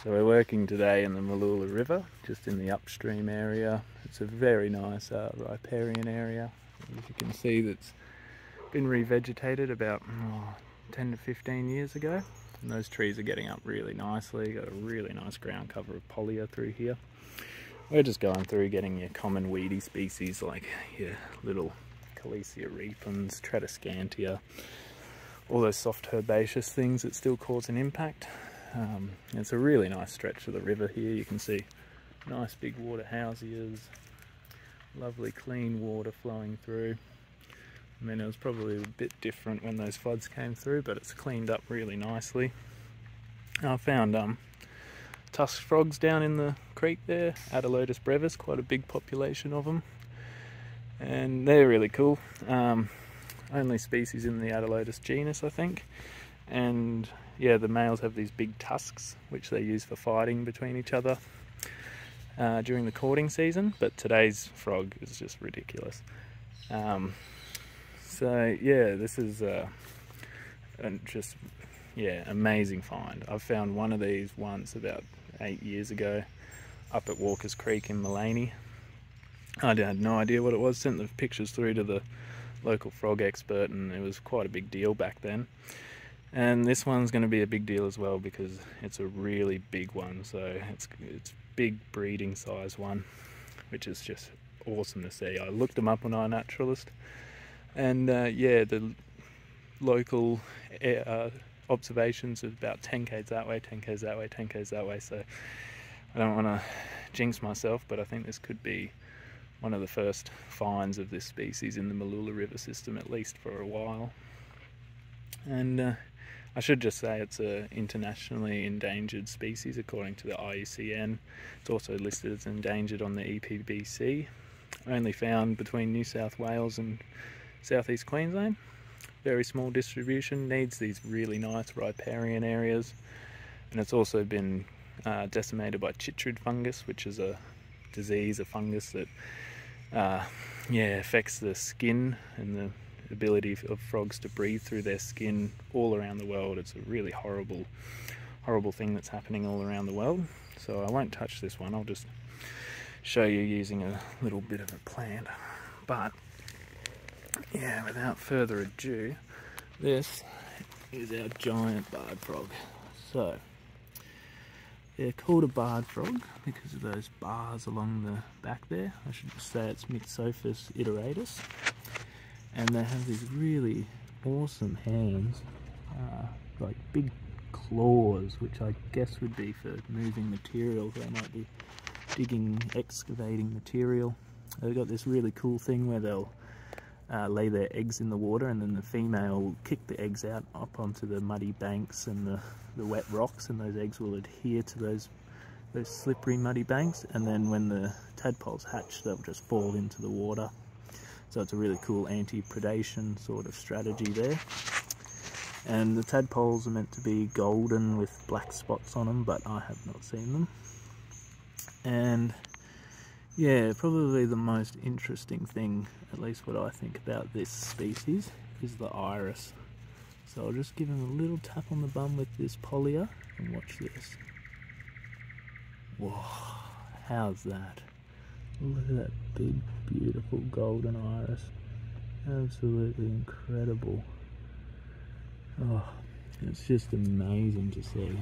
So we're working today in the Mooloolah River, just in the upstream area. It's a very nice riparian area. As you can see, that's been revegetated about 10 to 15 years ago. And those trees are getting up really nicely. Got a really nice ground cover of pollia through here. We're just going through getting your common weedy species like your little Calesia repens, Tradescantia, all those soft herbaceous things that still cause an impact. It's a really nice stretch of the river here. You can see nice big water houses, lovely clean water flowing through. I mean, it was probably a bit different when those floods came through, but it's cleaned up really nicely. I found tusk frogs down in the creek there, Adelotus brevis, quite a big population of them, and they're really cool. Only species in the Adelotus genus, I think, and yeah, the males have these big tusks which they use for fighting between each other during the courting season, but today's frog is just ridiculous. So yeah, this is just amazing find. I've found one of these once about 8 years ago up at Walker's Creek in Mullaney. I had no idea what it was, sent the pictures through to the local frog expert, and it was quite a big deal back then. And this one's going to be a big deal as well because it's a really big one, so it's big breeding size one, which is just awesome to see. I looked them up on iNaturalist, and yeah, the local observations of about 10 k's that way, 10 k's that way, 10 k's that way, so I don't want to jinx myself, but I think this could be one of the first finds of this species in the Mooloolah River system, at least for a while. And I should just say it's an internationally endangered species according to the IUCN. It's also listed as endangered on the EPBC. Only found between New South Wales and southeast Queensland. Very small distribution, needs these really nice riparian areas. And it's also been decimated by chytrid fungus, which is a disease, a fungus that affects the skin and the ability of frogs to breathe through their skin all around the world. It's a really horrible thing that's happening all around the world. So I won't touch this one, I'll just show you using a little bit of a plant. But yeah, without further ado, this is our giant barred frog. So they're called a barred frog because of those bars along the back there. I should say it's Myxophis iteratus. And they have these really awesome hands, like big claws, which I guess would be for moving material. They might be excavating material. They've got this really cool thing where they'll lay their eggs in the water, and then the female will kick the eggs out up onto the muddy banks and the wet rocks, and those eggs will adhere to those slippery muddy banks, and then when the tadpoles hatch, they'll just fall into the water. So it's a really cool anti-predation sort of strategy there. And the tadpoles are meant to be golden with black spots on them, but I have not seen them. And yeah, probably the most interesting thing, at least what I think about this species, is the iris. So I'll just give him a little tap on the bum with this pollia, and watch this. Whoa, how's that? Look at that big, beautiful golden iris. Absolutely incredible. Oh, it's just amazing to see.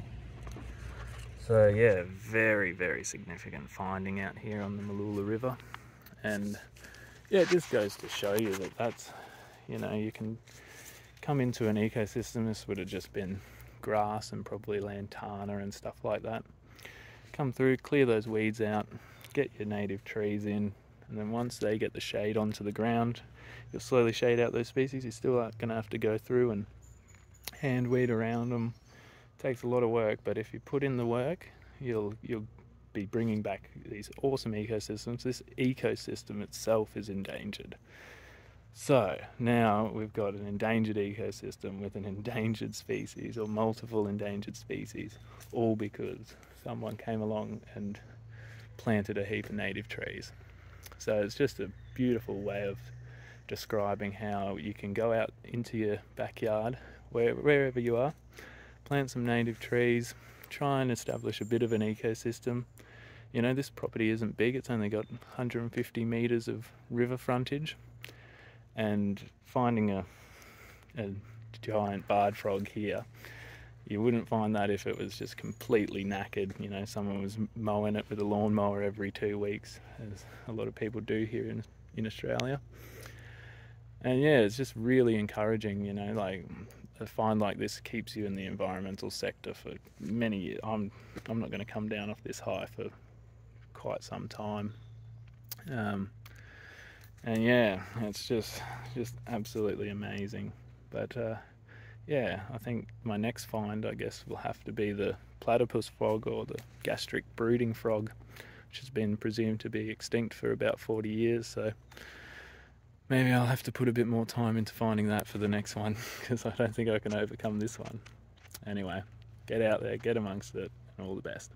So yeah, very, very significant finding out here on the Mooloolah River. And yeah, it just goes to show you that that's, you can come into an ecosystem. This would have just been grass and probably lantana and stuff like that. Come through, clear those weeds out, get your native trees in, and then once they get the shade onto the ground, you'll slowly shade out those species. You're still going to have to go through and hand weed around them. It takes a lot of work, but if you put in the work, you'll be bringing back these awesome ecosystems. This ecosystem itself is endangered. So now we've got an endangered ecosystem with an endangered species, or multiple endangered species, all because someone came along and planted a heap of native trees. So it's just a beautiful way of describing how you can go out into your backyard, wherever you are, plant some native trees, try and establish a bit of an ecosystem. You know, this property isn't big, it's only got 150 metres of river frontage, and finding a giant barred frog here, you wouldn't find that if it was just completely knackered. You know, someone was mowing it with a lawnmower every 2 weeks, as a lot of people do here in Australia. And yeah, it's just really encouraging, you know, like a find like this keeps you in the environmental sector for many years. I'm not going to come down off this high for quite some time. And yeah, it's just absolutely amazing. But yeah, I think my next find, I guess, will have to be the platypus frog, or the gastric brooding frog, which has been presumed to be extinct for about 40 years. So maybe I'll have to put a bit more time into finding that for the next one, because I don't think I can overcome this one. Anyway, get out there, get amongst it, and all the best.